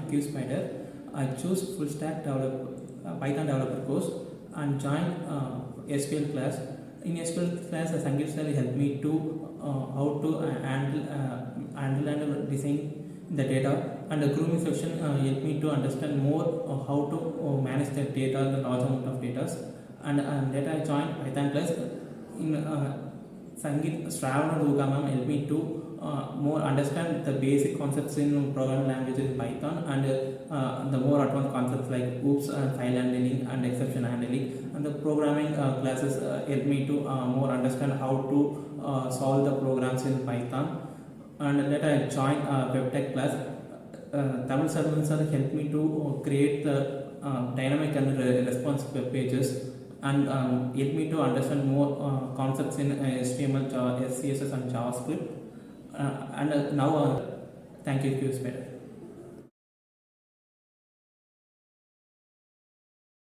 QSpider. I choose full stack Python developer course and joined SQL class. In SQL class, Sangeet sir helped me to how to handle and design the data, and the grooming section helped me to understand more how to manage the data, the large amount of data, and that I joined Python class. In Sangeet Shravan Ruga ma'am helped me to more understand the basic concepts in programming languages in Python, and the more advanced concepts like oops and file handling and exception handling. And the programming classes help me to more understand how to solve the programs in Python. And later I joined WebTech class. Tamil sir helped me to create the dynamic and responsive web pages, and help me to understand more concepts in HTML, CSS and JavaScript. And now thank you, QSpiders.